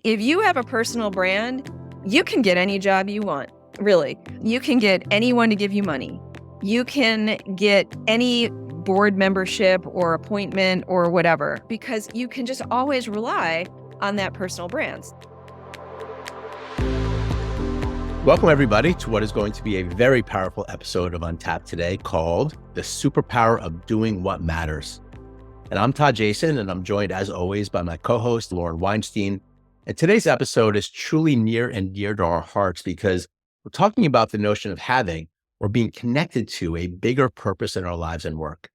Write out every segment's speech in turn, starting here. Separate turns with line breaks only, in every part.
If you have a personal brand, you can get any job you want, really. You can get anyone to give you money. You can get any board membership or appointment or whatever, because you can just always rely on that personal brand.
Welcome, everybody, to what is going to be a very powerful episode of Untapped today called The Superpower of Doing What Matters. And I'm Todd Jason, and I'm joined, as always, by my co-host, Lauren Weinstein. And today's episode is truly near and dear to our hearts because we're talking about the notion of having or being connected to a bigger purpose in our lives and work.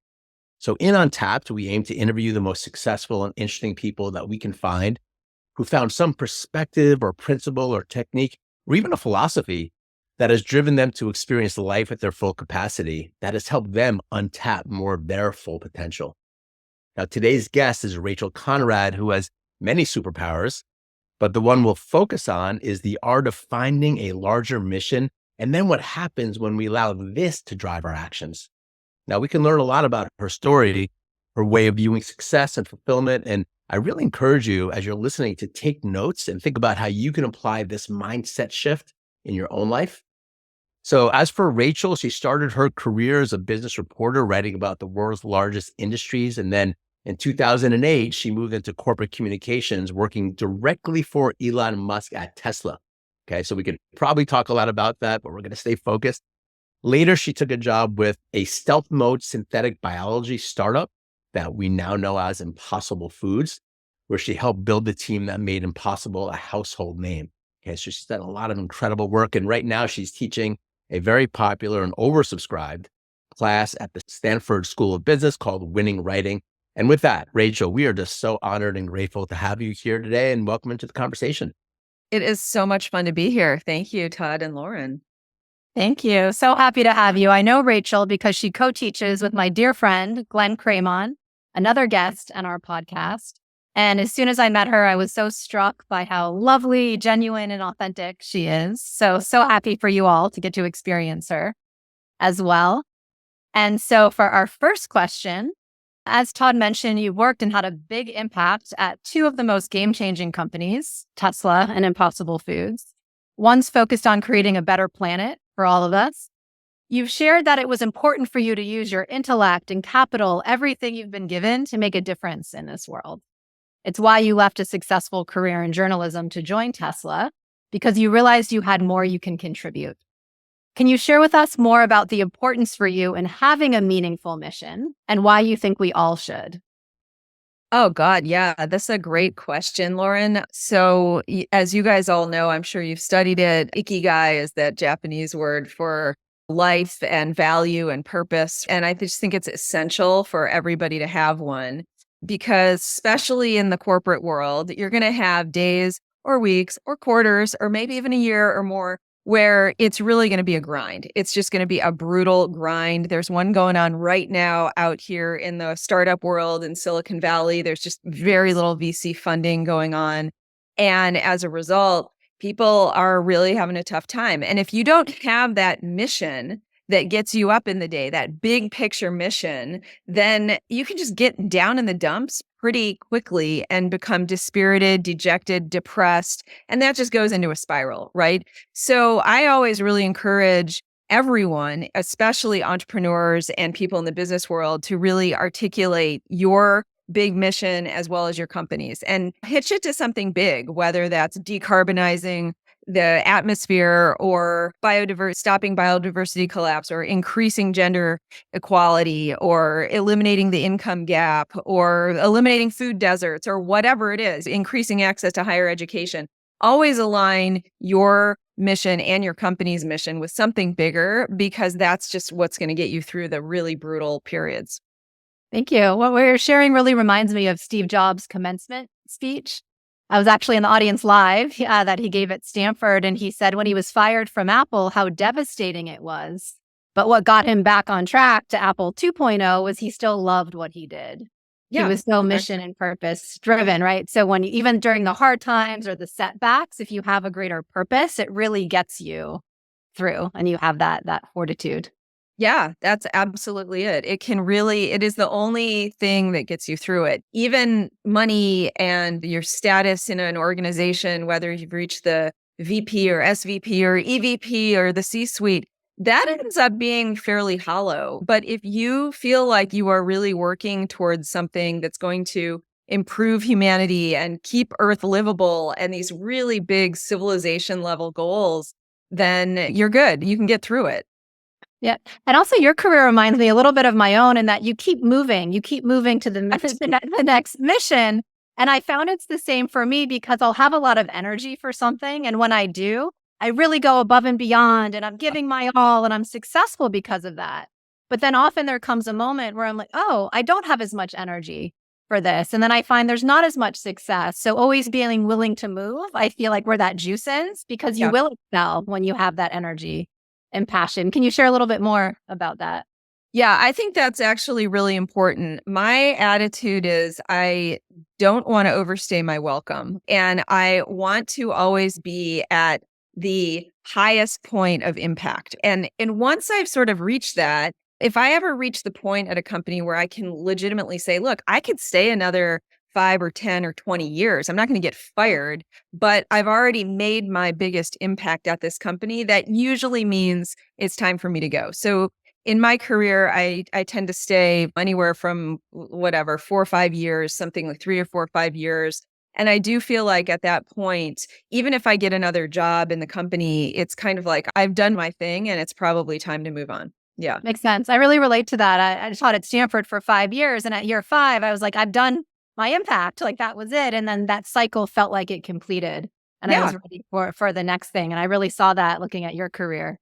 So in Untapped, we aim to interview the most successful and interesting people that we can find who found some perspective or principle or technique or even a philosophy that has driven them to experience life at their full capacity, that has helped them untap more of their full potential. Now, today's guest is Rachel Konrad, who has many superpowers, but the one we'll focus on is the art of finding a larger mission, and then what happens when we allow this to drive our actions. Now, we can learn a lot about her story, her way of viewing success and fulfillment, and I really encourage you, as you're listening, to take notes and think about how you can apply this mindset shift in your own life. So as for Rachel, she started her career as a business reporter, writing about the world's largest industries, and then in 2008, she moved into corporate communications, working directly for Elon Musk at Tesla. Okay, so we could probably talk a lot about that, but we're going to stay focused. Later, she took a job with a stealth mode synthetic biology startup that we now know as Impossible Foods, where she helped build the team that made Impossible a household name. Okay, so she's done a lot of incredible work. And right now she's teaching a very popular and oversubscribed class at the Stanford School of Business called Winning Writing. And with that, Rachel, we are just so honored and grateful to have you here today, and welcome into the conversation.
It is so much fun to be here. Thank you, Todd and Lauren.
Thank you. So happy to have you. I know Rachel because she co-teaches with my dear friend, Glenn Cramon, another guest on our podcast. And as soon as I met her, I was so struck by how lovely, genuine, and authentic she is. So happy for you all to get to experience her as well. And so for our first question, as Todd mentioned, you worked and had a big impact at two of the most game-changing companies, Tesla and Impossible Foods. One's focused on creating a better planet for all of us. You've shared that it was important for you to use your intellect and capital, everything you've been given, to make a difference in this world. It's why you left a successful career in journalism to join Tesla, because you realized you had more you can contribute. Can you share with us more about the importance for you in having a meaningful mission and why you think we all should?
Oh, God. Yeah, that's a great question, Lauren. So as you guys all know, I'm sure you've studied it. Ikigai is that Japanese word for life and value and purpose. And I just think it's essential for everybody to have one, because especially in the corporate world, you're going to have days or weeks or quarters or maybe even a year or more where it's really going to be a grind. It's just going to be a brutal grind. There's one going on right now out here in the startup world in Silicon Valley. There's just very little VC funding going on. And as a result, people are really having a tough time. And if you don't have that mission that gets you up in the day, that big picture mission, then you can just get down in the dumps pretty quickly and become dispirited, dejected, depressed. And that just goes into a spiral, right? So I always really encourage everyone, especially entrepreneurs and people in the business world, to really articulate your big mission as well as your companies and hitch it to something big, whether that's decarbonizing the atmosphere or stopping biodiversity collapse or increasing gender equality or eliminating the income gap or eliminating food deserts or whatever it is, increasing access to higher education. Always align your mission and your company's mission with something bigger, because that's just what's going to get you through the really brutal periods.
Thank you. What we're sharing really reminds me of Steve Jobs' commencement speech. I was actually in the audience live that he gave at Stanford, and he said when he was fired from Apple, how devastating it was. But what got him back on track to Apple 2.0 was he still loved what he did. Yeah, he was so mission and purpose driven, right? So when even during the hard times or the setbacks, if you have a greater purpose, it really gets you through and you have that fortitude.
Yeah, that's absolutely it. It is the only thing that gets you through it. Even money and your status in an organization, whether you've reached the VP or SVP or EVP or the C suite, that ends up being fairly hollow. But if you feel like you are really working towards something that's going to improve humanity and keep Earth livable and these really big civilization level goals, then you're good. You can get through it.
Yeah. And also your career reminds me a little bit of my own in that you keep moving. You keep moving to the next mission. And I found it's the same for me because I'll have a lot of energy for something. And when I do, I really go above and beyond and I'm giving my all and I'm successful because of that. But then often there comes a moment where I'm like, oh, I don't have as much energy for this. And then I find there's not as much success. So always being willing to move, I feel like where that juice is because you
Yeah.
will excel when you have that energy and passion. Can you share a little bit more about that?
Yeah, I think that's actually really important. My attitude is I don't want to overstay my welcome, and I want to always be at the highest point of impact. And once I've sort of reached that, if I ever reach the point at a company where I can legitimately say, look, I could stay another 5 or 10 or 20 years. I'm not going to get fired, but I've already made my biggest impact at this company. That usually means it's time for me to go. So in my career, I tend to stay anywhere from whatever 4 or 5 years, something like 3 or 4 or 5 years. And I do feel like at that point, even if I get another job in the company, it's kind of like I've done my thing and it's probably time to move on. Yeah.
Makes sense. I really relate to that. I taught at Stanford for 5 years. And at year 5, I was like, I've done my impact. Like that was it. And then that cycle felt like it completed. And I was
Yeah.
ready for the next thing. And I really saw that looking at your career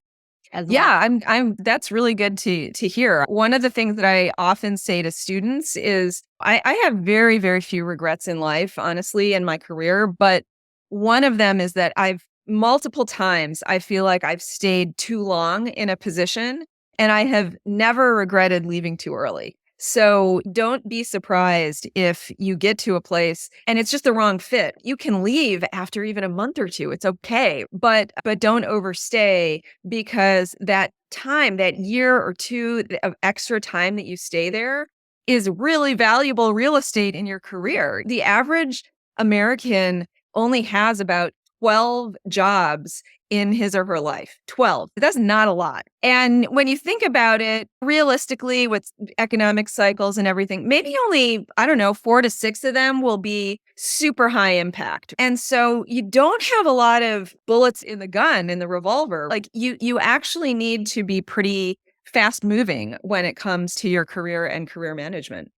as well.
Yeah, I'm that's really good to hear. One of the things that I often say to students is I have very, very few regrets in life, honestly, in my career. But one of them is that I've multiple times I feel like I've stayed too long in a position and I have never regretted leaving too early. So don't be surprised if you get to a place and it's just the wrong fit. You can leave after even a month or two. It's okay. But don't overstay because that time, that year or two of extra time that you stay there is really valuable real estate in your career. The average American only has about 12 jobs in his or her life. 12. That's not a lot. And when you think about it, realistically, with economic cycles and everything, maybe only, I don't know, 4 to 6 of them will be super high impact. And so you don't have a lot of bullets in the gun, in the revolver. Like you actually need to be pretty fast moving when it comes to your career and career management.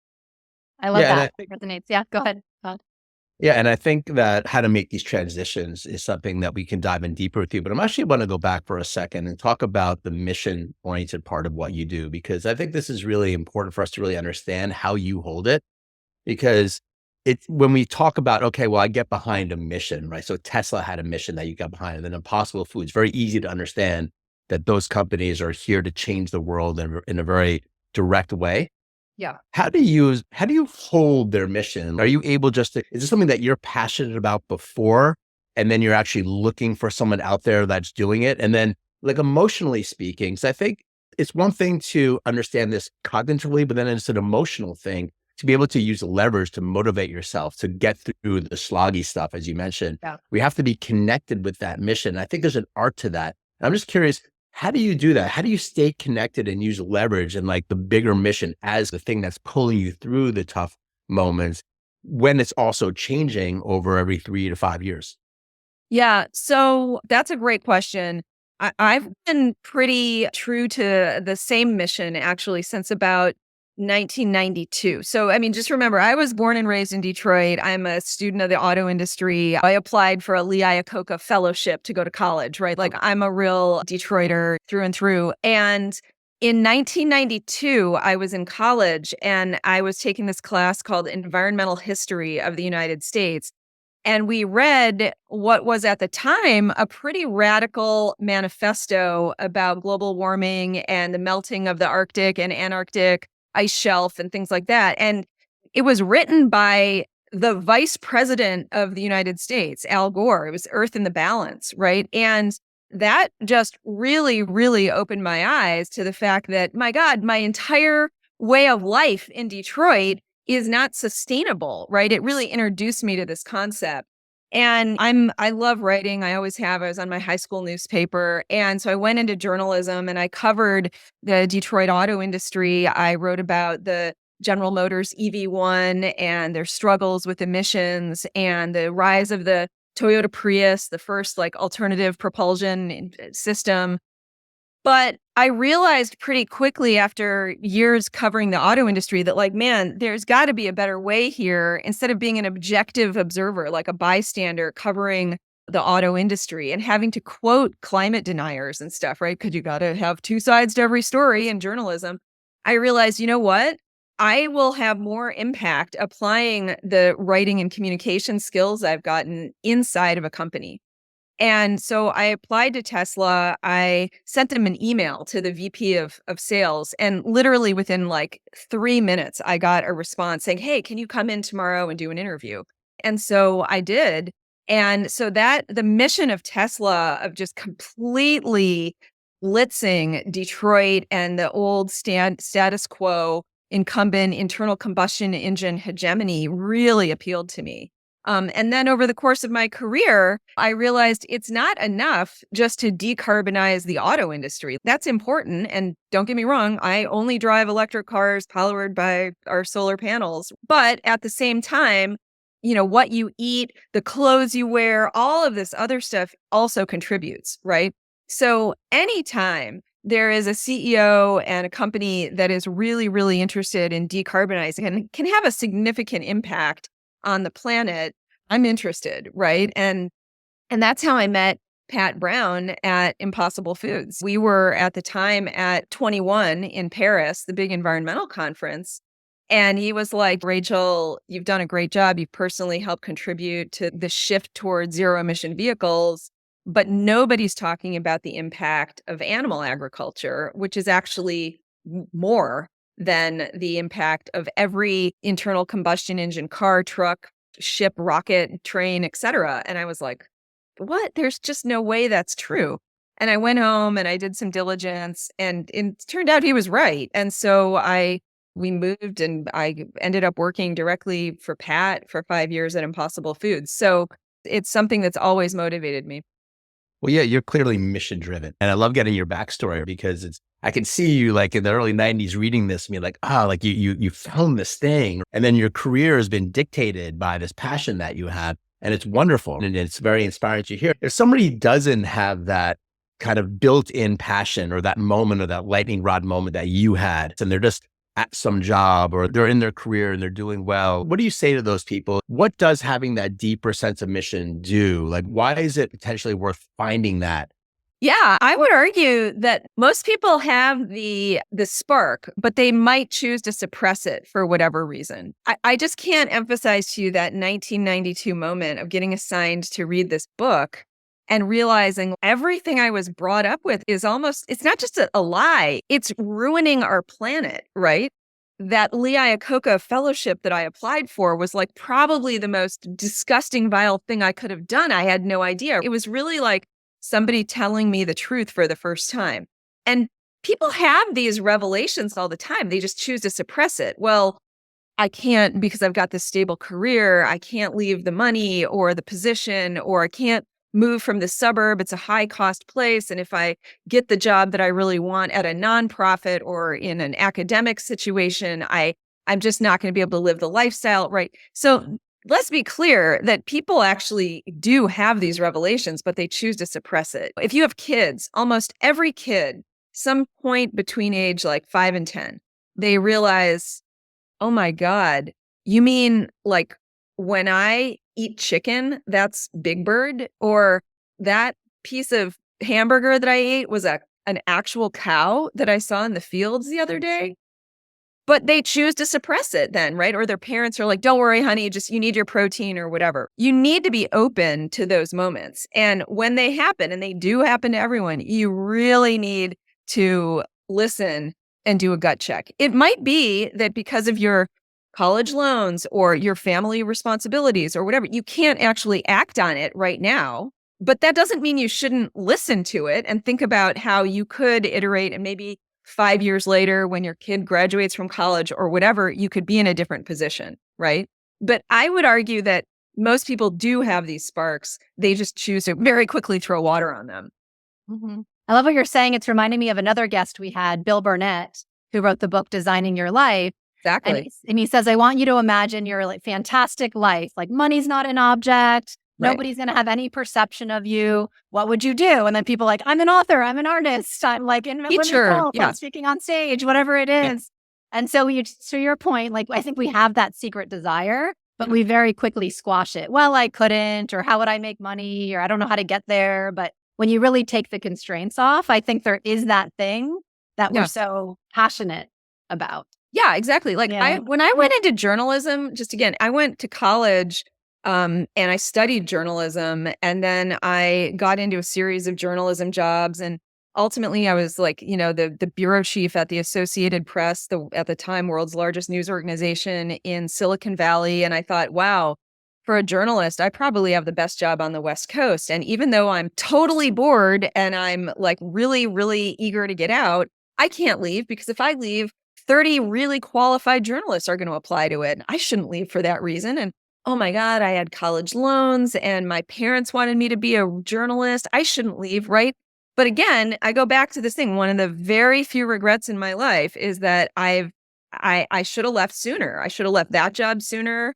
I love
Yeah, and
that.
I think
Resonates. Yeah, go ahead. Todd.
yeah, and I think that how to make these transitions is something that we can dive in deeper with you. But I'm actually want to go back for a second and talk about the mission oriented part of what you do, because I think this is really important for us to really understand how you hold it. Because it's when we talk about, okay, well, I get behind a mission, right? So Tesla had a mission that you got behind, and then Impossible Foods, very easy to understand that those companies are here to change the world in a very direct way.
Yeah.
How do you hold their mission? Are you able just to, is this something that you're passionate about before, and then you're actually looking for someone out there that's doing it? And then like emotionally speaking, so I think it's one thing to understand this cognitively, but then it's an emotional thing to be able to use leverage to motivate yourself to get through the sloggy stuff, as you mentioned.
Yeah.
We have to be connected with that mission. I think there's an art to that. And I'm just curious, how do you do that? How do you stay connected and use leverage and like the bigger mission as the thing that's pulling you through the tough moments when it's also changing over every 3 to 5 years?
Yeah. So that's a great question. I've been pretty true to the same mission actually since about 1992. So, I mean, just remember, I was born and raised in Detroit. I'm a student of the auto industry. I applied for a Lee Iacocca fellowship to go to college, right? Like, I'm a real Detroiter through and through. And in 1992, I was in college and I was taking this class called Environmental History of the United States. And we read what was at the time a pretty radical manifesto about global warming and the melting of the Arctic and Antarctic ice shelf and things like that. And it was written by the vice president of the United States, Al Gore. It was Earth in the Balance, right? And that just really, really opened my eyes to the fact that, my God, my entire way of life in Detroit is not sustainable, right? It really introduced me to this concept. And I love writing. I always have. I was on my high school newspaper. And so I went into journalism and I covered the Detroit auto industry. I wrote about the General Motors EV1 and their struggles with emissions and the rise of the Toyota Prius, the first like alternative propulsion system. But I realized pretty quickly after years covering the auto industry that, like, man, there's got to be a better way here. Instead of being an objective observer, like a bystander covering the auto industry and having to quote climate deniers and stuff, right? Because you got to have two sides to every story in journalism. I realized, you know what? I will have more impact applying the writing and communication skills I've gotten inside of a company. And so I applied to Tesla. I sent them an email to the VP of sales. And literally within like 3 minutes, I got a response saying, hey, can you come in tomorrow and do an interview? And so I did. And so that the mission of Tesla of just completely blitzing Detroit and the old status quo incumbent internal combustion engine hegemony really appealed to me. And then over the course of my career, I realized it's not enough just to decarbonize the auto industry. That's important. And don't get me wrong, I only drive electric cars powered by our solar panels. But at the same time, what you eat, the clothes you wear, all of this other stuff also contributes, right? So anytime there is a CEO and a company that is really, really interested in decarbonizing and can have a significant impact on the planet, I'm interested, right? And that's how I met Pat Brown at Impossible Foods. We were at the time at 21 in Paris, the big environmental conference. And he was like, Rachel, you've done a great job. You've personally helped contribute to the shift towards zero emission vehicles. But nobody's talking about the impact of animal agriculture, which is actually more than the impact of every internal combustion engine car, truck, ship, rocket, train, et cetera. And I was like, what? There's just no way that's true. And I went home and I did some diligence and it turned out he was right. And so we moved and I ended up working directly for Pat for 5 years at Impossible Foods. So it's something that's always motivated me.
Well, yeah, you're clearly mission driven. And I love getting your backstory because I can see you like in the early 90s reading this and be like, like you found this thing. And then your career has been dictated by this passion that you have. And it's wonderful. And it's very inspiring to hear. If somebody doesn't have that kind of built-in passion or that moment or that lightning rod moment that you had, and they're just at some job or they're in their career and they're doing well, what do you say to those people? What does having that deeper sense of mission do? Like, why is it potentially worth finding that?
Yeah, I would argue that most people have the spark, but they might choose to suppress it for whatever reason. I just can't emphasize to you that 1992 moment of getting assigned to read this book and realizing everything I was brought up with is it's not just a lie, it's ruining our planet, right? That Lee Iacocca fellowship that I applied for was like probably the most disgusting, vile thing I could have done. I had no idea. It was really like somebody telling me the truth for the first time. And people have these revelations all the time. They just choose to suppress it. Well, I can't because I've got this stable career. I can't leave the money or the position, or I can't move from the suburb. It's a high cost place. And if I get the job that I really want at a nonprofit or in an academic situation, I'm just not going to be able to live the lifestyle, right? So let's be clear that people actually do have these revelations, but they choose to suppress it. If you have kids, almost every kid, some point between age like 5 and 10, they realize, oh my God, you mean like when I eat chicken, that's Big Bird? Or that piece of hamburger that I ate was an actual cow that I saw in the fields the other day? But they choose to suppress it then, right? Or their parents are like, don't worry, honey, you need your protein or whatever. You need to be open to those moments. And when they happen, and they do happen to everyone, you really need to listen and do a gut check. It might be that because of your college loans or your family responsibilities or whatever, you can't actually act on it right now. But that doesn't mean you shouldn't listen to it and think about how you could iterate, and maybe 5 years later, when your kid graduates from college or whatever, you could be in a different position, right? But I would argue that most people do have these sparks. They just choose to very quickly throw water on them.
I love what you're saying. It's reminding me of another guest we had, Bill Burnett, who wrote the book Designing Your Life.
Exactly.
And he says, I want you to imagine your like fantastic life. Like money's not an object.
Right.
Nobody's going to have any perception of you. What would you do? And then people are like, I'm an author. I'm an artist. I'm like in women's health.
Yeah.
I'm speaking on stage, whatever it is. Yeah. And so to your point, like I think we have that secret desire, but we very quickly squash it. Well, I couldn't, or how would I make money? Or I don't know how to get there. But when you really take the constraints off, I think there is that thing that we're so passionate about.
Yeah, exactly. Like when I went into journalism, just again, I went to college and I studied journalism, and then I got into a series of journalism jobs, and ultimately I was like, the bureau chief at the Associated Press, at the time world's largest news organization in Silicon Valley. And I thought, wow, for a journalist, I probably have the best job on the West Coast. And even though I'm totally bored and I'm like really, really eager to get out, I can't leave, because if I leave, 30 really qualified journalists are going to apply to it. I shouldn't leave for that reason. And oh my God, I had college loans and my parents wanted me to be a journalist. I shouldn't leave, right? But again, I go back to this thing. One of the very few regrets in my life is that I should have left sooner. I should have left that job sooner.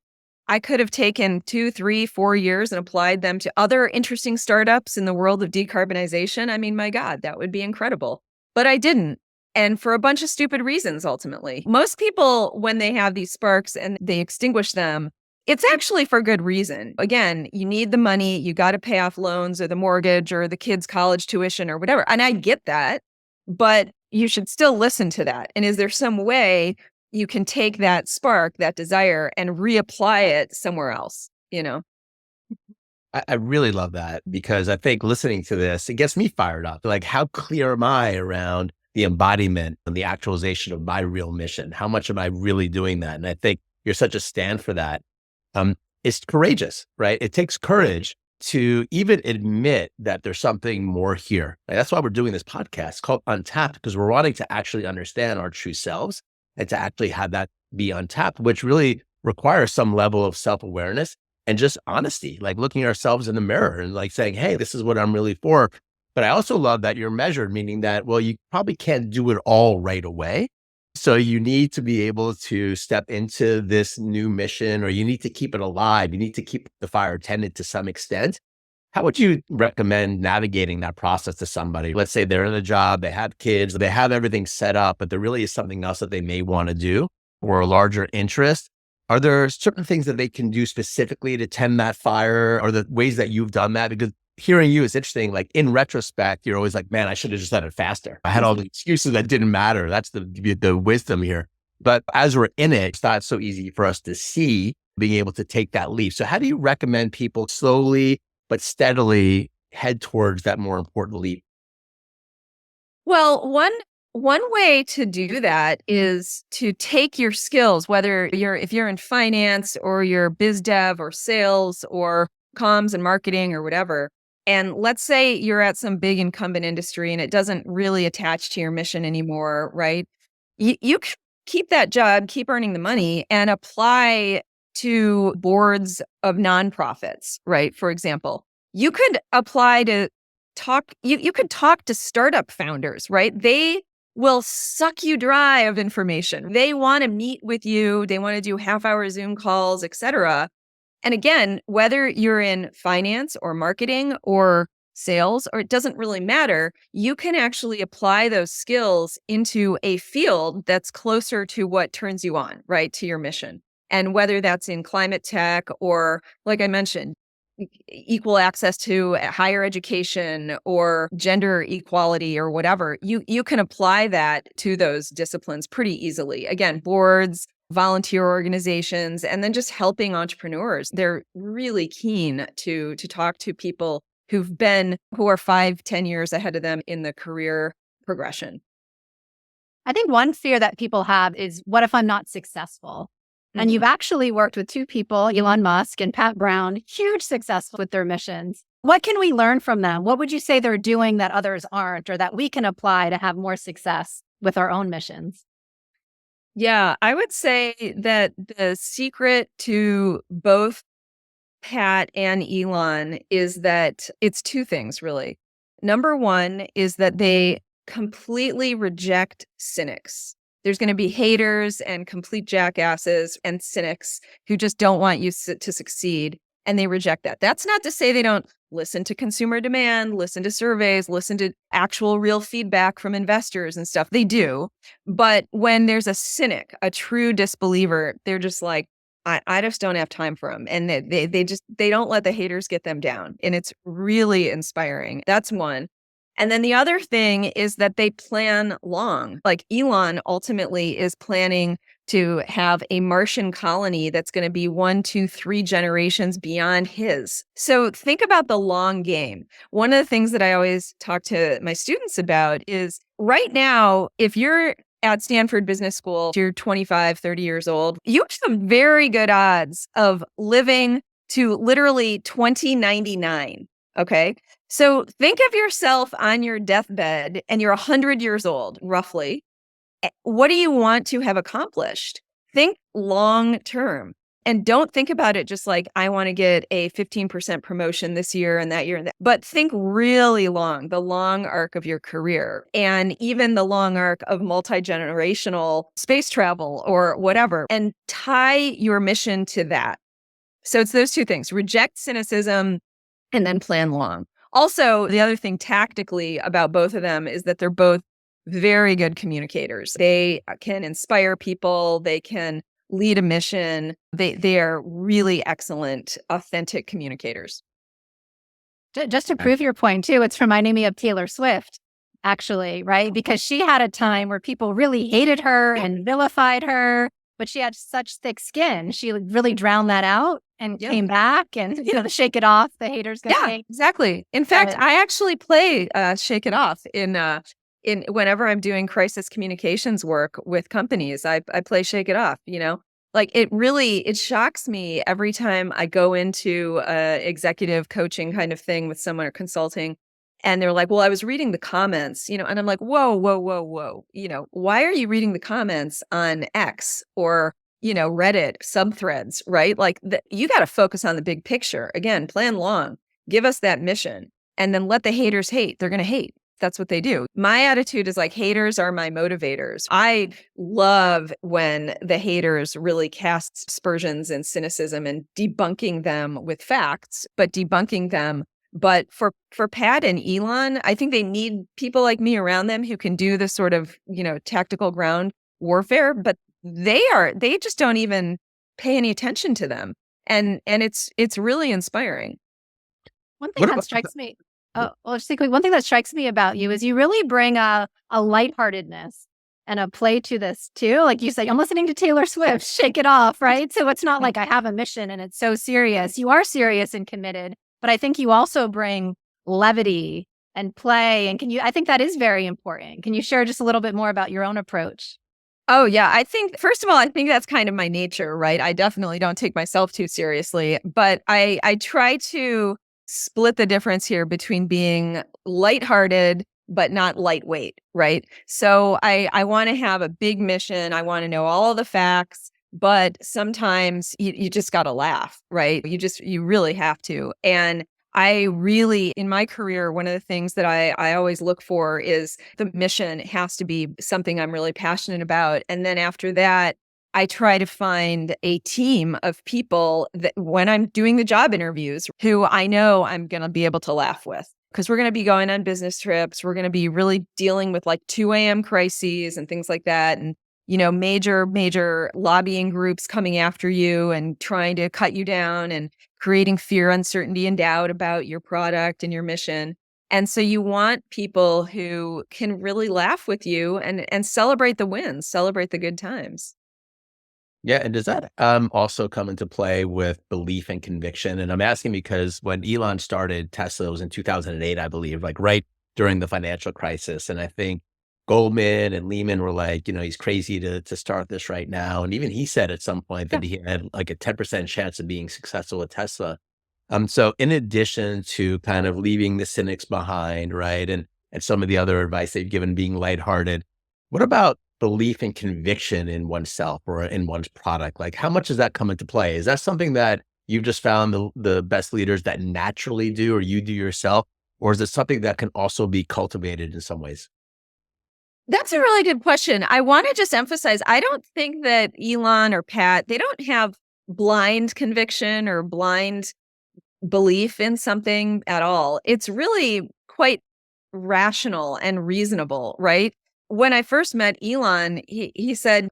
I could have taken 2, 3, 4 years and applied them to other interesting startups in the world of decarbonization. I mean, my God, that would be incredible. But I didn't. And for a bunch of stupid reasons, ultimately. Most people, when they have these sparks and they extinguish them, it's actually for good reason. Again, you need the money. You got to pay off loans or the mortgage or the kids' college tuition or whatever. And I get that, but you should still listen to that. And is there some way you can take that spark, that desire, and reapply it somewhere else,
I really love that, because I think listening to this, it gets me fired up. Like, how clear am I around the embodiment and the actualization of my real mission? How much am I really doing that? And I think you're such a stand for that. It's courageous, right? It takes courage to even admit that there's something more here. Like, that's why we're doing this podcast called Untapped, because we're wanting to actually understand our true selves and to actually have that be untapped, which really requires some level of self-awareness and just honesty, like looking at ourselves in the mirror and like saying, hey, this is what I'm really for. But I also love that you're measured, meaning that, well, you probably can't do it all right away. So you need to be able to step into this new mission, or you need to keep it alive. You need to keep the fire tended to some extent. How would you recommend navigating that process to somebody? Let's say they're in a job, they have kids, they have everything set up, but there really is something else that they may want to do, or a larger interest. Are there certain things that they can do specifically to tend that fire, or the ways that you've done that? Because hearing you is interesting. Like, in retrospect, you're always like, man, I should have just done it faster. I had all the excuses that didn't matter. That's the wisdom here. But as we're in it, it's not so easy for us to see being able to take that leap. So how do you recommend people slowly but steadily head towards that more important leap?
Well, one way to do that is to take your skills, whether if you're in finance or you're biz dev or sales or comms and marketing or whatever. And let's say you're at some big incumbent industry and it doesn't really attach to your mission anymore, right? You keep that job, keep earning the money, and apply to boards of nonprofits, right? For example, you could apply to you could talk to startup founders, right? They will suck you dry of information. They want to meet with you. They want to do half-hour Zoom calls, et cetera. And again, whether you're in finance or marketing or sales, or it doesn't really matter, you can actually apply those skills into a field that's closer to what turns you on, right, to your mission. And whether that's in climate tech or, like I mentioned, equal access to higher education or gender equality or whatever, you can apply that to those disciplines pretty easily. Again, boards, volunteer organizations, and then just helping entrepreneurs. They're really keen to talk to people who are 5-10 years ahead of them in the career progression.
I think one fear that people have is, what if I'm not successful? Mm-hmm. And you've actually worked with two people, Elon Musk and Pat Brown, huge success with their missions. What can we learn from them? What would you say they're doing that others aren't, or that we can apply to have more success with our own missions?
Yeah, I would say that the secret to both Pat and Elon is that it's two things, really. Number one is that they completely reject cynics. There's going to be haters and complete jackasses and cynics who just don't want you to succeed, and they reject that. That's not to say they don't listen to consumer demand, listen to surveys, listen to actual real feedback from investors and stuff. They do. But when there's a cynic, a true disbeliever, they're just like, I just don't have time for them. And they don't let the haters get them down. And it's really inspiring. That's one. And then the other thing is that they plan long. Like Elon ultimately is planning to have a Martian colony that's going to be 1, 2, 3 generations beyond his. So think about the long game. One of the things that I always talk to my students about is right now, if you're at Stanford Business School, if you're 25, 30 years old, you have very good odds of living to literally 2099. Okay. So think of yourself on your deathbed and you're 100 years old, roughly. What do you want to have accomplished? Think long term. And don't think about it just like, I want to get a 15% promotion this year and that year, but think really long, the long arc of your career, and even the long arc of multi-generational space travel or whatever, and tie your mission to that. So it's those two things: reject cynicism and then plan long. Also, the other thing tactically about both of them is that they're both very good communicators. They can inspire people. They can lead a mission. They are really excellent, authentic communicators.
Just to prove your point too, it's reminding me of Taylor Swift, actually, right? Because she had a time where people really hated her and vilified her, but she had such thick skin. She really drowned that out and came back and, the shake it off, the haters gonna hate.
Exactly. In fact, I actually play Shake It Off in whenever I'm doing crisis communications work with companies. I play Shake It Off, like it shocks me every time I go into a executive coaching kind of thing with someone or consulting, and they're like, well, I was reading the comments, and I'm like, whoa, whoa, whoa, whoa. Why are you reading the comments on X or, Reddit subthreads, right? Like you got to focus on the big picture. Again, plan long, give us that mission, and then let the haters hate. They're going to hate. That's what they do. My attitude is like, haters are my motivators. I love when the haters really cast aspersions and cynicism and debunking them with facts, but debunking them. But for Pat and Elon, I think they need people like me around them who can do this sort of, tactical ground warfare, but they just don't even pay any attention to them. And it's really inspiring.
One thing that strikes me. Oh, well, just quickly, one thing that strikes me about you is you really bring a lightheartedness and a play to this too. Like you say, I'm listening to Taylor Swift, Shake It Off, right? So it's not like I have a mission and it's so serious. You are serious and committed, but I think you also bring levity and play. And I think that is very important. Can you share just a little bit more about your own approach?
Oh, yeah. I think, first of all, I think that's kind of my nature, right? I definitely don't take myself too seriously, but I try to split the difference here between being lighthearted but not lightweight, right? So I want to have a big mission. I want to know all the facts, but sometimes you just got to laugh, right? You really have to. And I really, in my career, one of the things that I always look for is the mission has to be something I'm really passionate about. And then after that, I try to find a team of people that when I'm doing the job interviews, who I know I'm going to be able to laugh with, because we're going to be going on business trips. We're going to be really dealing with like 2 a.m. crises and things like that. And, major lobbying groups coming after you and trying to cut you down and creating fear, uncertainty, and doubt about your product and your mission. And so you want people who can really laugh with you and celebrate the wins, celebrate the good times.
Yeah. And does that also come into play with belief and conviction? And I'm asking because when Elon started Tesla, it was in 2008, I believe, like right during the financial crisis. And I think Goldman and Lehman were like, he's crazy to start this right now. And even he said at some point that he had like a 10% chance of being successful at Tesla. So in addition to kind of leaving the cynics behind, right? And some of the other advice they've given being lighthearted, what about belief and conviction in oneself or in one's product? Like how much does that come into play? Is that something that you've just found the best leaders that naturally do or you do yourself? Or is it something that can also be cultivated in some ways?
That's a really good question. I want to just emphasize, I don't think that Elon or Pat, they don't have blind conviction or blind belief in something at all. It's really quite rational and reasonable, right? When I first met Elon, he said,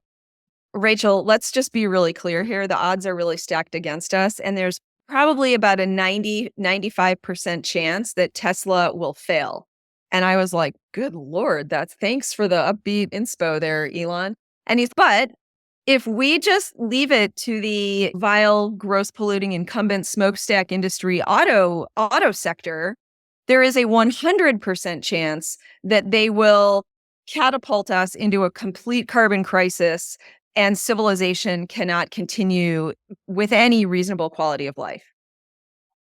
Rachel, let's just be really clear here. The odds are really stacked against us. And there's probably about a 95% chance that Tesla will fail. And I was like, good Lord, that's thanks for the upbeat inspo there, Elon. And but if we just leave it to the vile, gross polluting incumbent smokestack industry auto sector, there is a 100% chance that they will catapult us into a complete carbon crisis and civilization cannot continue with any reasonable quality of life.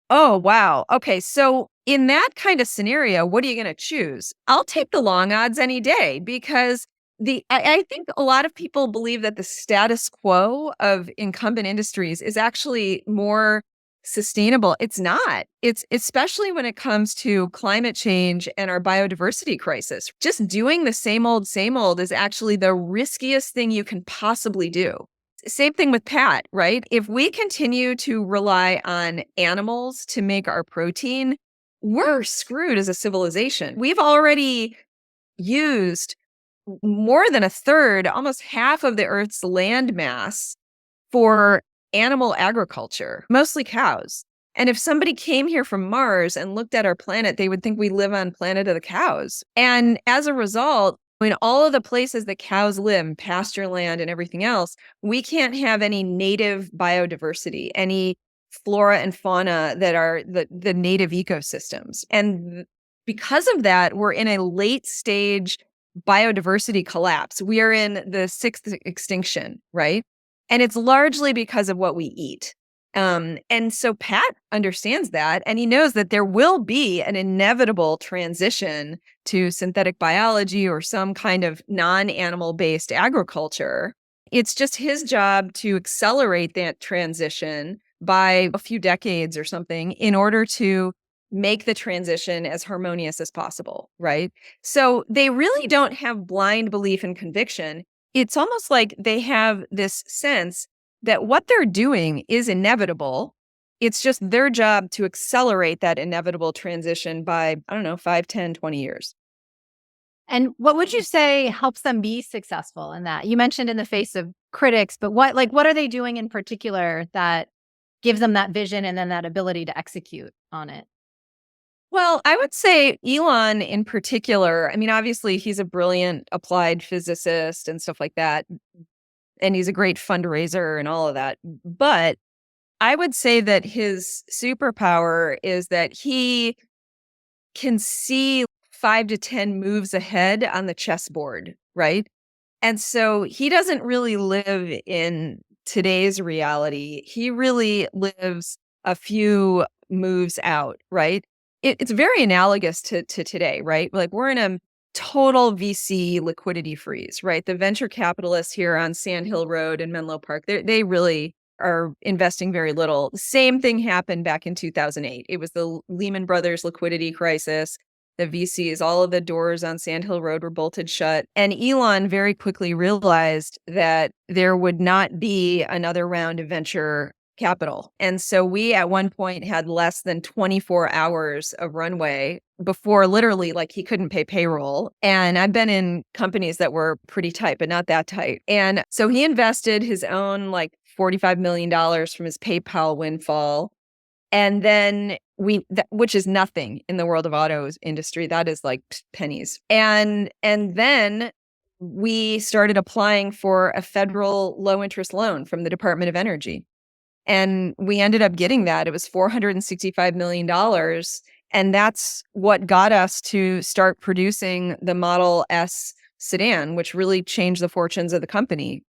Oh, wow. Okay. So, in that kind of scenario, what are you going to choose? I'll take the long odds any day because I think a lot of people believe that the status quo of incumbent industries is actually more sustainable. It's not. It's especially when it comes to climate change and our biodiversity crisis. Just doing the same old is actually the riskiest thing you can possibly do. Same thing with Pat, right? If we continue to rely on animals to make our protein, we're screwed as a civilization. We've already used more than a third, almost half of the Earth's land mass for animal agriculture, mostly cows. And if somebody came here from Mars and looked at our planet, they would think we live on planet of the cows. And as a result, in all of the places that cows live, pasture land and everything else, we can't have any native biodiversity, any flora and fauna that are the native ecosystems. And because of that, we're in a late stage biodiversity collapse. We are in the sixth extinction, right? And it's largely because of what we eat. And so Pat understands that, and he knows that there will be an inevitable transition to synthetic biology or some kind of non-animal based agriculture. It's just his job to accelerate that transition by a few decades or something in order to make the transition as harmonious as possible, right? So they really don't have blind belief and conviction. It's almost like they have this sense that what they're doing is inevitable. It's just their job to accelerate that inevitable transition by, I don't know, 5, 10, 20 years.
And what would you say helps them be successful in that? You mentioned in the face of critics, but what are they doing in particular that gives them that vision and then that ability to execute on it?
Well, I would say Elon in particular, I mean, obviously he's a brilliant applied physicist and stuff like that. And he's a great fundraiser and all of that. But I would say that his superpower is that he can see 5 to 10 moves ahead on the chessboard, right? And so he doesn't really live in today's reality. He really lives a few moves out, right? It's very analogous to today, right? Like we're in a total VC liquidity freeze, right? The venture capitalists here on Sand Hill Road in Menlo Park, they really are investing very little. The same thing happened back in 2008. It was the Lehman Brothers liquidity crisis. The VCs, all of the doors on Sand Hill Road were bolted shut. And Elon very quickly realized that there would not be another round of venture capital. And so we at one point had less than 24 hours of runway before literally like he couldn't pay payroll. And I've been in companies that were pretty tight, but not that tight. And so he invested his own like $45 million from his PayPal windfall. And then which is nothing in the world of auto industry. That is like pennies. And then we started applying for a federal low interest loan from the Department of Energy. And we ended up getting that. It was $465 million. And that's what got us to start producing the Model S sedan, which really changed the fortunes of the company.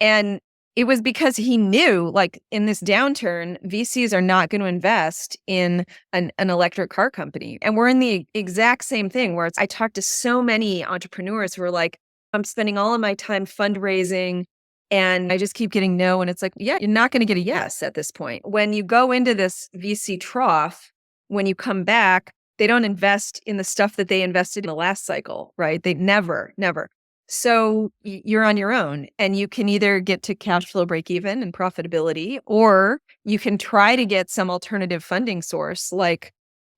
And It was because he knew, like, in this downturn, VCs are not going to invest in an electric car company. And we're in the exact same thing where I talked to so many entrepreneurs who are like, I'm spending all of my time fundraising and I just keep getting no. And it's like, yeah, you're not going to get a yes at this point. When you go into this VC trough, when you come back, they don't invest in the stuff that they invested in the last cycle, right? They never, never. So you're on your own and you can either get to cash flow break even and profitability, or you can try to get some alternative funding source like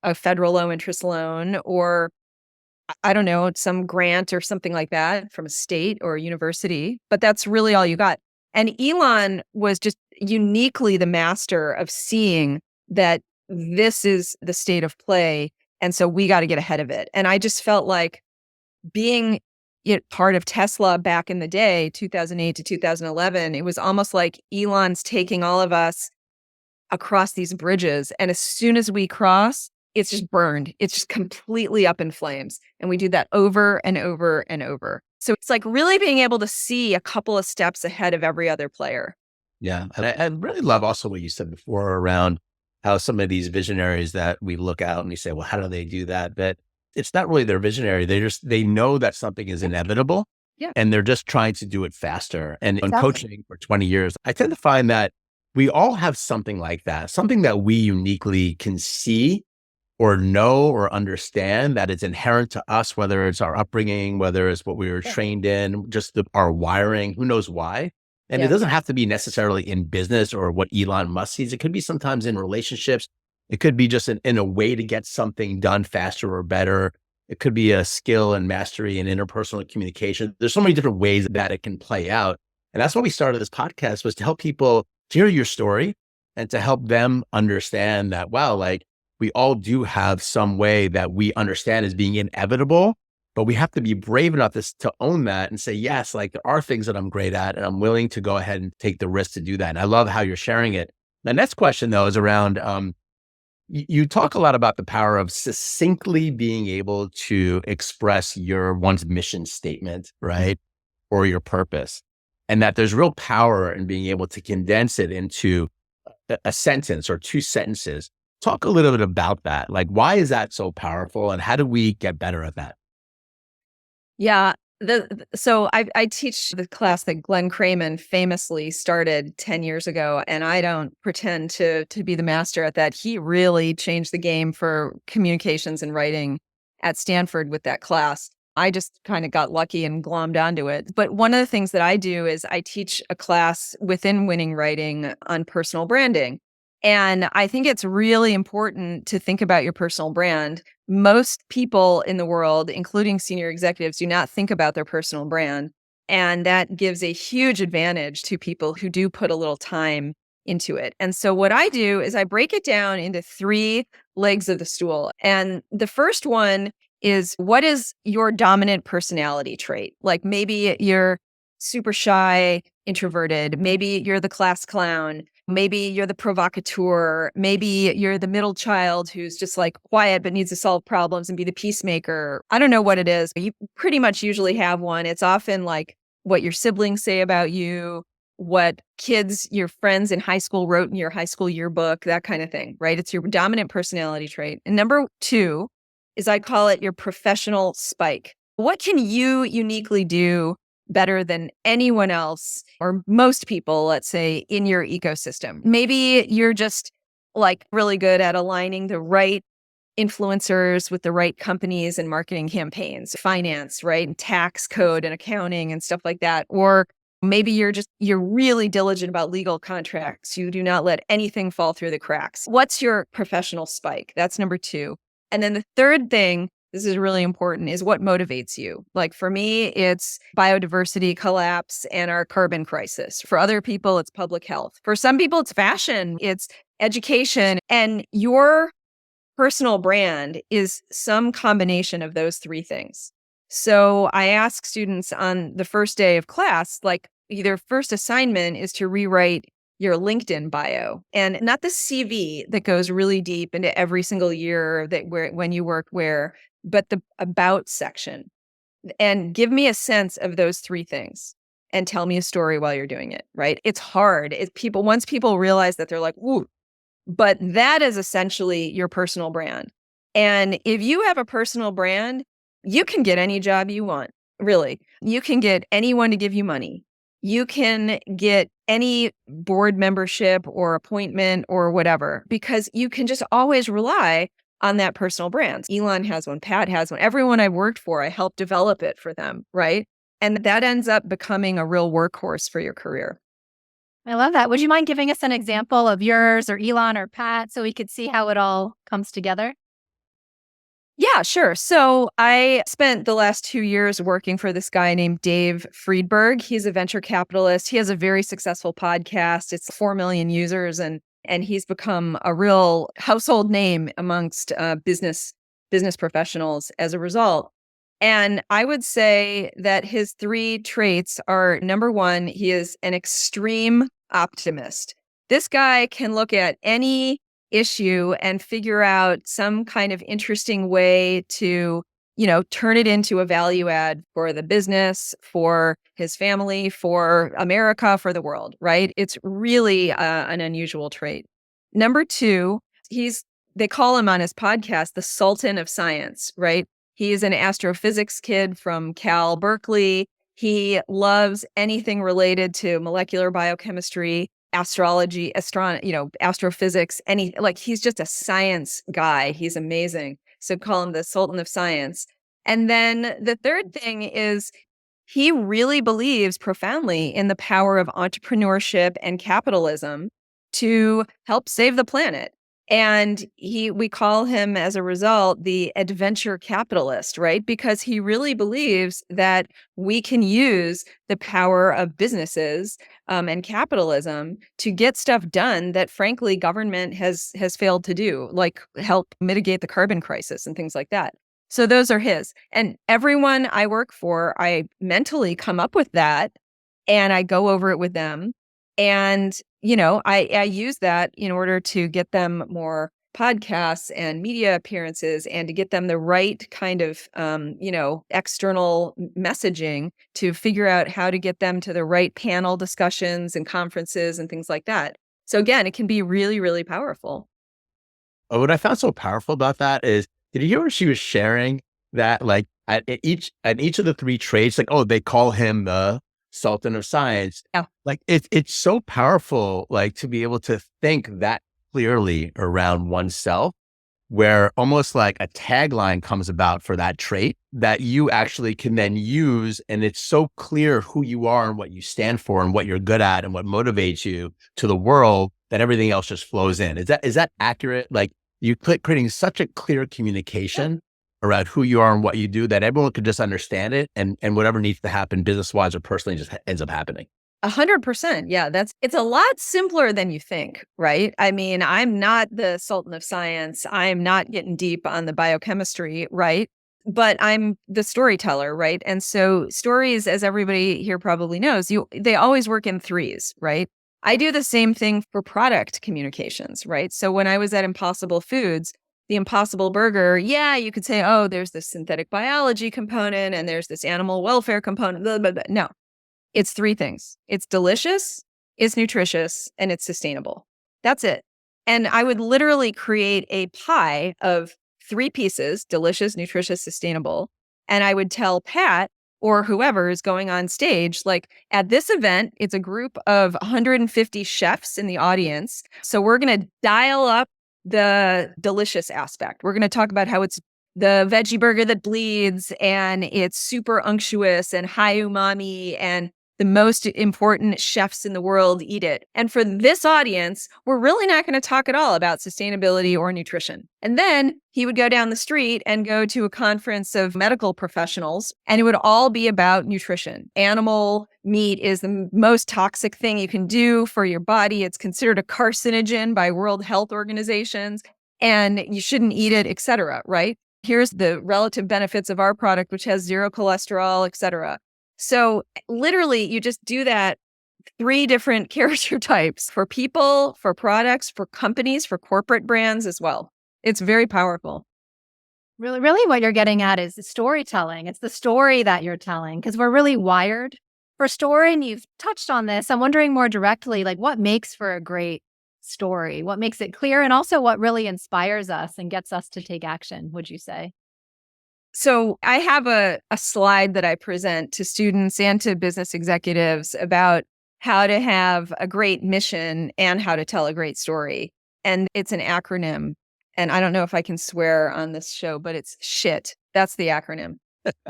a federal low interest loan, or I don't know, some grant or something like that from a state or a university. But that's really all you got. And Elon was just uniquely the master of seeing that this is the state of play. And so we got to get ahead of it. And I just felt like being part of Tesla back in the day, 2008 to 2011, it was almost like Elon's taking all of us across these bridges. And as soon as we cross, it's just burned. It's just completely up in flames. And we do that over and over and over. So it's like really being able to see a couple of steps ahead of every other player.
Yeah. And I really love also what you said before around how some of these visionaries that we look out and we say, well, how do they do that? But it's not really their visionary. They know that something is inevitable.
Yeah.
And they're just trying to do it faster. And in
Exactly.
coaching for 20 years, I tend to find that we all have something like that, something that we uniquely can see or know or understand that it's inherent to us, whether it's our upbringing, whether it's what we were trained in, just our wiring, who knows why. And it doesn't have to be necessarily in business or what Elon Musk sees. It could be sometimes in relationships. It could be just in a way to get something done faster or better. It could be a skill and mastery in interpersonal communication. There's so many different ways that it can play out. And that's why we started this podcast, was to help people hear your story and to help them understand that, wow, like we all do have some way that we understand as being inevitable, but we have to be brave enough to own that and say, yes, like there are things that I'm great at and I'm willing to go ahead and take the risk to do that. And I love how you're sharing it. The next question though is around, you talk a lot about the power of succinctly being able to express one's mission statement, right? Or your purpose. And that there's real power in being able to condense it into a sentence or two sentences. Talk a little bit about that. Like, why is that so powerful and how do we get better at that?
Yeah. So I teach the class that Glenn Craman famously started 10 years ago, and I don't pretend to be the master at that. He really changed the game for communications and writing at Stanford with that class. I just kind of got lucky and glommed onto it. But one of the things that I do is I teach a class within Winning Writing on personal branding. And I think it's really important to think about your personal brand. Most people in the world, including senior executives, do not think about their personal brand. And that gives a huge advantage to people who do put a little time into it. And so what I do is I break it down into 3 legs of the stool. And the first one is, what is your dominant personality trait? Like maybe you're super shy, introverted. Maybe you're the class clown. Maybe you're the provocateur. Maybe you're the middle child who's just like quiet but needs to solve problems and be the peacemaker. I don't know what it is, but you pretty much usually have one. It's often like what your siblings say about you, what kids, your friends in high school wrote in your high school yearbook, that kind of thing, right? It's your dominant personality trait. And number 2 is, I call it your professional spike. What can you uniquely do better than anyone else or most people, let's say, in your ecosystem? Maybe you're just like really good at aligning the right influencers with the right companies and marketing campaigns, finance, right? And tax code and accounting and stuff like that. Or maybe you're really diligent about legal contracts. You do not let anything fall through the cracks. What's your professional spike? That's number 2. And then the third thing, this is really important, is what motivates you. Like for me, it's biodiversity collapse and our carbon crisis. For other people, it's public health. For some people, it's fashion, it's education. And your personal brand is some combination of those 3 things. So I ask students on the first day of class, like either first assignment is to rewrite your LinkedIn bio, and not the CV that goes really deep into every single year when you work where, but the about section. And give me a sense of those 3 things. and tell me a story while you're doing it, right? It's hard. Once people realize that, they're like, "Ooh," but that is essentially your personal brand. And if you have a personal brand, you can get any job you want, really. You can get anyone to give you money. You can get any board membership or appointment or whatever, because you can just always rely on that personal brand. Elon has one, Pat has one. Everyone I've worked for, I helped develop it for them, right? And that ends up becoming a real workhorse for your career.
I love that. Would you mind giving us an example of yours or Elon or Pat so we could see how it all comes together?
Yeah, sure. So I spent the last 2 years working for this guy named Dave Friedberg. He's a venture capitalist. He has a very successful podcast. It's 4 million users, and he's become a real household name amongst business professionals as a result. And I would say that his three traits are: number one, he is an extreme optimist. This guy can look at any issue and figure out some kind of interesting way to, turn it into a value add for the business, for his family, for America, for the world, right? It's really an unusual trait. Number two, they call him on his podcast the Sultan of Science, right? He's an astrophysics kid from Cal Berkeley. He loves anything related to molecular biochemistry, astrology, astrophysics, he's just a science guy. He's amazing. So call him the Sultan of Science. And then the third thing is, he really believes profoundly in the power of entrepreneurship and capitalism to help save the planet. And we call him, as a result, the adventure capitalist, right? Because he really believes that we can use the power of businesses and capitalism to get stuff done that, frankly, government has failed to do, like help mitigate the carbon crisis and things like that. So those are his. And everyone I work for, I mentally come up with that and I go over it with them. And, I use that in order to get them more podcasts and media appearances, and to get them the right kind of, external messaging, to figure out how to get them to the right panel discussions and conferences and things like that. So again, it can be really, really powerful.
What I found so powerful about that is, did you hear what she was sharing? That like at each of the three traits, like, oh, they call him the Sultan of Science.
Yeah.
Like it's so powerful, like to be able to think that clearly around oneself, where almost like a tagline comes about for that trait that you actually can then use. And it's so clear who you are and what you stand for and what you're good at and what motivates you to the world, that everything else just flows in. Is that accurate? Like creating such a clear communication around who you are and what you do, that everyone could just understand it, and whatever needs to happen business wise or personally just ends up happening.
100%. Yeah, it's a lot simpler than you think, right? I mean, I'm not the Sultan of Science. I'm not getting deep on the biochemistry, right? But I'm the storyteller, right? And so stories, as everybody here probably knows, they always work in threes, right? I do the same thing for product communications, right? So when I was at Impossible Foods, the Impossible Burger, yeah, you could say, oh, there's this synthetic biology component and there's this animal welfare component, blah, blah, blah. No, it's three things. It's delicious, it's nutritious, and it's sustainable. That's it. And I would literally create a pie of three pieces: delicious, nutritious, sustainable. And I would tell Pat or whoever is going on stage, like, at this event, it's a group of 150 chefs in the audience. So we're going to dial up the delicious aspect. We're going to talk about how it's the veggie burger that bleeds, and it's super unctuous and high umami, and the most important chefs in the world eat it. And for this audience, we're really not going to talk at all about sustainability or nutrition. And then he would go down the street and go to a conference of medical professionals, and it would all be about nutrition. Animal meat is the most toxic thing you can do for your body. It's considered a carcinogen by World Health Organizations, and you shouldn't eat it, et cetera, right? Here's the relative benefits of our product, which has zero cholesterol, et cetera. So literally, you just do that, three different character types for people, for products, for companies, for corporate brands as well. It's very powerful.
Really, what you're getting at is the storytelling. It's the story that you're telling, because we're really wired For story, and you've touched on this, I'm wondering more directly, like what makes for a great story? What makes it clear? And also what really inspires us and gets us to take action, would you say?
So I have a slide that I present to students and to business executives about how to have a great mission and how to tell a great story. And it's an acronym. And I don't know if I can swear on this show, but it's SHIT. That's the acronym.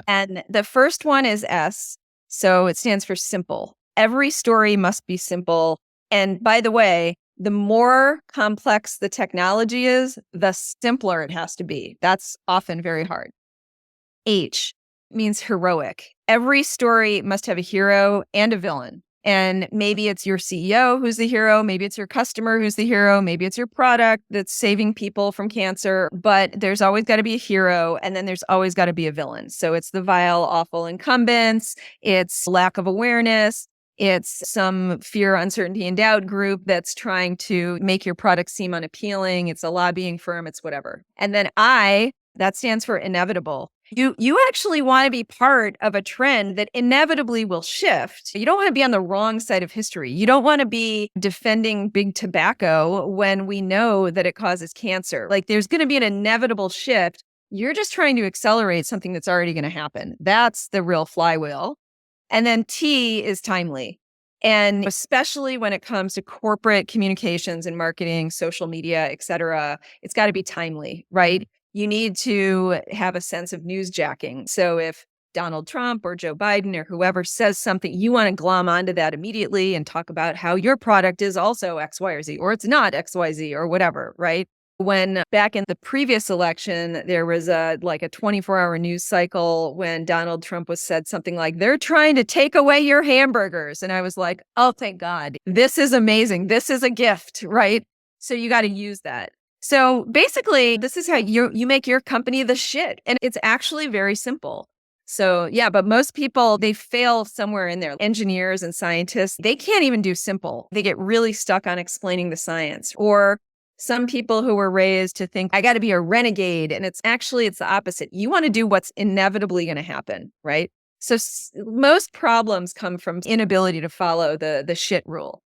And the first one is S. So it stands for simple. Every story must be simple. And by the way, the more complex the technology is, the simpler it has to be. That's often very hard. H means heroic. Every story must have a hero and a villain. And maybe it's your CEO who's the hero. Maybe it's your customer who's the hero. Maybe it's your product that's saving people from cancer. But there's always got to be a hero. And then there's always got to be a villain. So it's the vile, awful incumbents. It's lack of awareness. It's some fear, uncertainty, and doubt group that's trying to make your product seem unappealing. It's a lobbying firm. It's whatever. And then I, that stands for inevitable. You actually want to be part of a trend that inevitably will shift. You don't want to be on the wrong side of history. You don't want to be defending big tobacco when we know that it causes cancer. Like there's going to be an inevitable shift. You're just trying to accelerate something that's already going to happen. That's the real flywheel. And then T is timely. And especially when it comes to corporate communications and marketing, social media, et cetera, it's got to be timely, right? You need to have a sense of newsjacking. So if Donald Trump or Joe Biden or whoever says something, you want to glom onto that immediately and talk about how your product is also X, Y, or Z, or it's not X, Y, Z, or whatever, right? When back in the previous election, there was a 24-hour news cycle when Donald Trump was said something like, they're trying to take away your hamburgers. And I was like, oh, thank God. This is amazing. This is a gift, right? So you got to use that. So basically, this is how you make your company the shit. And it's actually very simple. So yeah, but most people, they fail somewhere in there. Engineers and scientists, they can't even do simple. They get really stuck on explaining the science. Or some people who were raised to think, I got to be a renegade. And it's the opposite. You want to do what's inevitably going to happen, right? So most problems come from inability to follow the shit rule.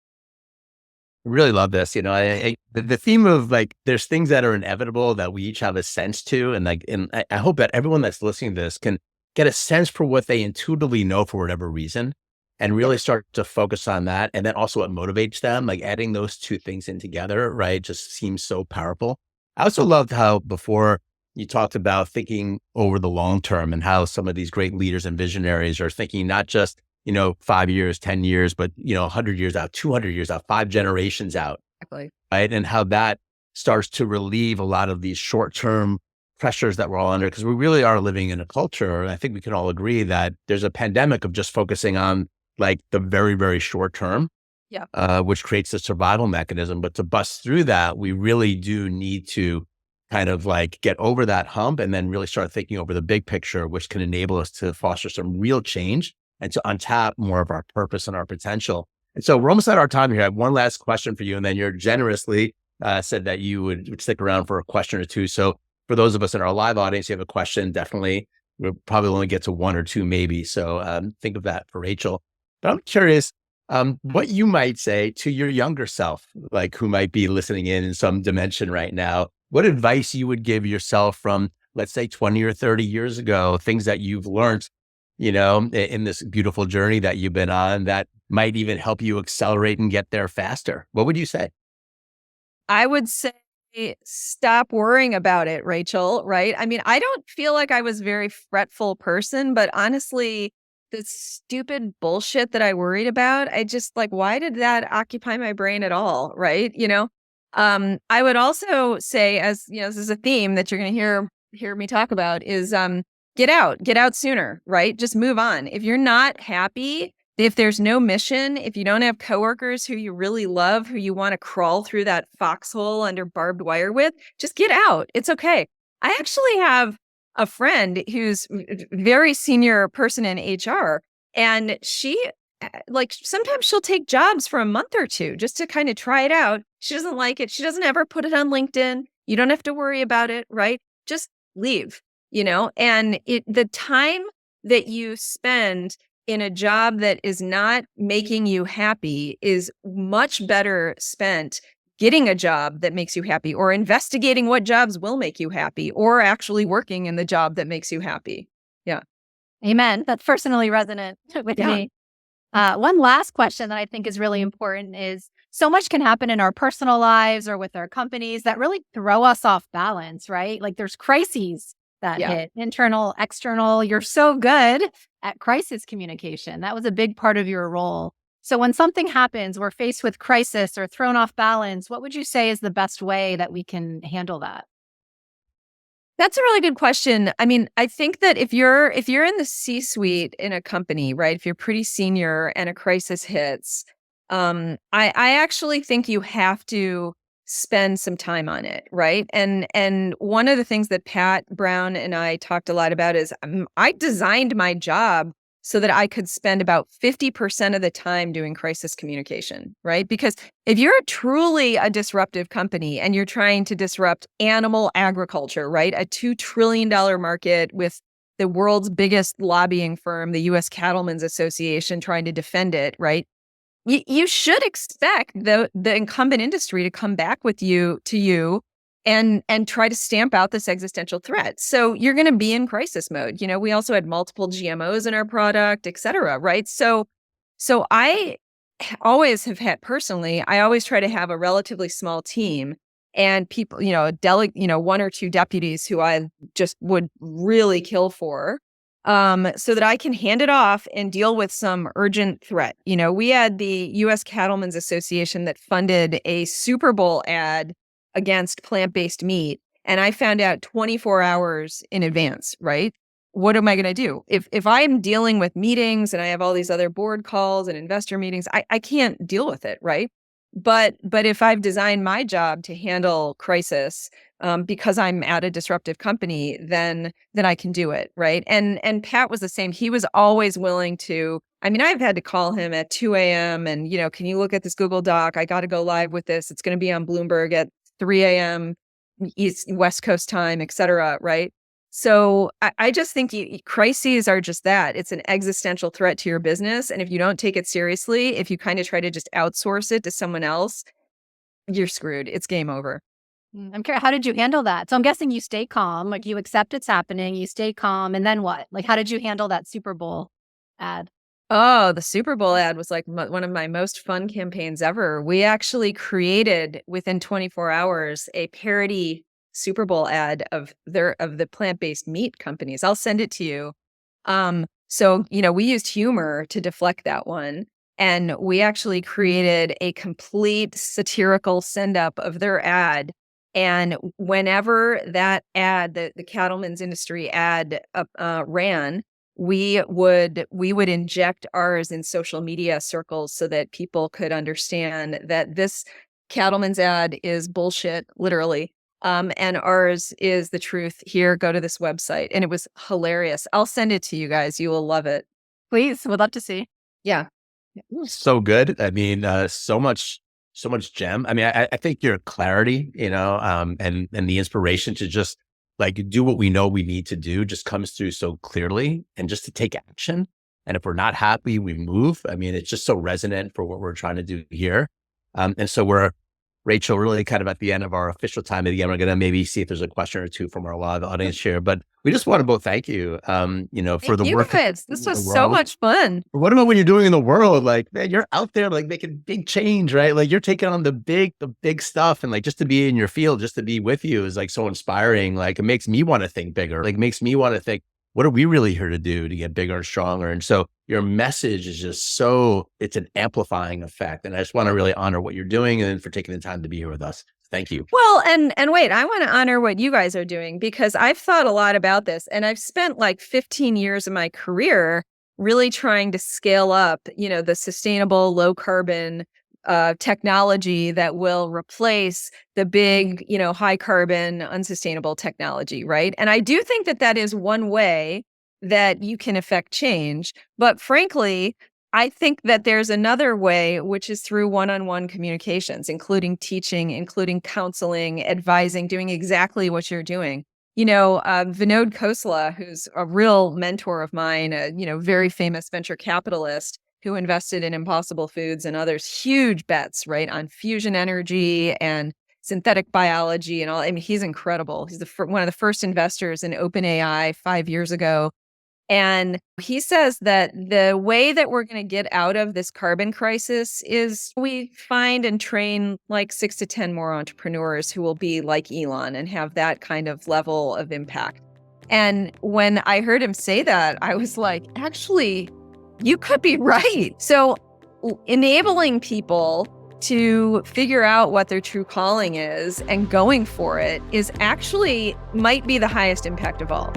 Really love this. The theme of like, there's things that are inevitable that we each have a sense to. And I hope that everyone that's listening to this can get a sense for what they intuitively know for whatever reason and really start to focus on that. And then also what motivates them, like adding those two things in together, right? Just seems so powerful. I also loved how before you talked about thinking over the long term and how some of these great leaders and visionaries are thinking not just 5 years, 10 years, but 100 years out, 200 years out, 5 generations out.
Exactly.
Right. And how that starts to relieve a lot of these short-term pressures that we're all under, because we really are living in a culture. And I think we can all agree that there's a pandemic of just focusing on like the very, very short term, which creates a survival mechanism. But to bust through that, we really do need to kind of like get over that hump and then really start thinking over the big picture, which can enable us to foster some real change and to untap more of our purpose and our potential. And so we're almost at our time here. I have one last question for you. And then you're generously said that you would stick around for a question or two. So for those of us in our live audience, you have a question, definitely. We'll probably only get to one or two maybe. So think of that for Rachel. But I'm curious what you might say to your younger self, like who might be listening in some dimension right now. What advice you would give yourself from, let's say, 20 or 30 years ago, things that you've learned in this beautiful journey that you've been on that might even help you accelerate and get there faster? What would you say?
I would say stop worrying about it, Rachel, right? I mean, I don't feel like I was a very fretful person, but honestly, the stupid bullshit that I worried about, I just like, why did that occupy my brain at all, right? I would also say, as this is a theme that you're going to hear me talk about, is get out sooner, right? Just move on. If you're not happy, if there's no mission, if you don't have coworkers who you really love, who you want to crawl through that foxhole under barbed wire with, just get out. It's okay. I actually have a friend who's a very senior person in HR, and she sometimes she'll take jobs for a month or two just to kind of try it out. She doesn't like it. She doesn't ever put it on LinkedIn. You don't have to worry about it, right? Just leave. And the time that you spend in a job that is not making you happy is much better spent getting a job that makes you happy, or investigating what jobs will make you happy, or actually working in the job that makes you happy. Yeah.
Amen. That's personally resonant with
Yeah.
me. One last question that I think is really important is, so much can happen in our personal lives or with our companies that really throw us off balance, right? Like there's crises that
Yeah.
hit, internal, external. You're so good at crisis communication. That was a big part of your role. So when something happens, we're faced with crisis or thrown off balance, what would you say is the best way that we can handle that?
That's a really good question. I mean, I think that if you're in the C-suite in a company, right? If you're pretty senior and a crisis hits, I actually think you have to spend some time on it, right? And one of the things that Pat Brown and I talked a lot about is, I designed my job so that I could spend about 50% of the time doing crisis communication, right? Because if you're truly a disruptive company and you're trying to disrupt animal agriculture, right? A $2 trillion market with the world's biggest lobbying firm, the US Cattlemen's Association, trying to defend it, right? You should expect the incumbent industry to come back with you to you and try to stamp out this existential threat. So you're going to be in crisis mode. We also had multiple GMOs in our product, et cetera, right? So I always have had personally, I always try to have a relatively small team and people, one or two deputies who I just would really kill for, so that I can hand it off and deal with some urgent threat. We had the US Cattlemen's Association that funded a Super Bowl ad against plant-based meat, and I found out 24 hours in advance, right? What am I going to do? If I'm dealing with meetings and I have all these other board calls and investor meetings, I can't deal with it, right? But if I've designed my job to handle crisis, because I'm at a disruptive company, then I can do it, right? And Pat was the same. He was always willing to. I mean, I've had to call him at 2 a.m. and can you look at this Google Doc? I got to go live with this. It's going to be on Bloomberg at 3 a.m. West Coast time, et cetera, right? So I just think crises are just that. It's an existential threat to your business. And if you don't take it seriously, if you kind of try to just outsource it to someone else, you're screwed. It's game over.
I'm curious, how did you handle that? So I'm guessing you stay calm, like you accept it's happening, you stay calm, and then what? Like, how did you handle that Super Bowl ad?
Oh, the Super Bowl ad was like one of my most fun campaigns ever. We actually created within 24 hours a parody Super Bowl ad of the plant-based meat companies. I'll send it to you. So we used humor to deflect that one, and we actually created a complete satirical send-up of their ad. And whenever that ad, the cattlemen's industry ad, ran, we would inject ours in social media circles so that people could understand that this cattleman's ad is bullshit, literally. And ours is the truth. Here, go to this website. And it was hilarious. I'll send it to you guys. You will love it.
Please, would love to see.
Yeah.
So good. I mean, so much gem. I mean, I think your clarity, and the inspiration to just like do what we know we need to do just comes through so clearly, and just to take action. And if we're not happy, we move. I mean, it's just so resonant for what we're trying to do here. And so Rachel, really kind of at the end of our official time at the end, we're going to maybe see if there's a question or two from our live audience here, but we just want to both thank you, for the work.
Guys. This was so much fun.
What about what you're doing in the world? Like, man, you're out there like making big change, right? Like you're taking on the big stuff, and like just to be in your field, just to be with you is like so inspiring. Like it makes me want to think bigger. Like makes me want to think, what are we really here to do to get bigger and stronger? And so your message is just it's an amplifying effect. And I just want to really honor what you're doing and for taking the time to be here with us. Thank you.
Well, and wait, I want to honor what you guys are doing, because I've thought a lot about this, and I've spent like 15 years of my career really trying to scale up, the sustainable, low carbon technology that will replace the big, high carbon, unsustainable technology, right? And I do think that is one way that you can affect change. But frankly, I think that there's another way, which is through one-on-one communications, including teaching, including counseling, advising, doing exactly what you're doing. Vinod Khosla, who's a real mentor of mine, very famous venture capitalist who invested in Impossible Foods and others, huge bets, right, on fusion energy and synthetic biology and all. I mean, he's incredible. He's one of the first investors in OpenAI 5 years ago. And he says that the way that we're going to get out of this carbon crisis is we find and train like 6 to 10 more entrepreneurs who will be like Elon and have that kind of level of impact. And when I heard him say that, I was like, actually, you could be right. So enabling people to figure out what their true calling is and going for it is actually might be the highest impact of all.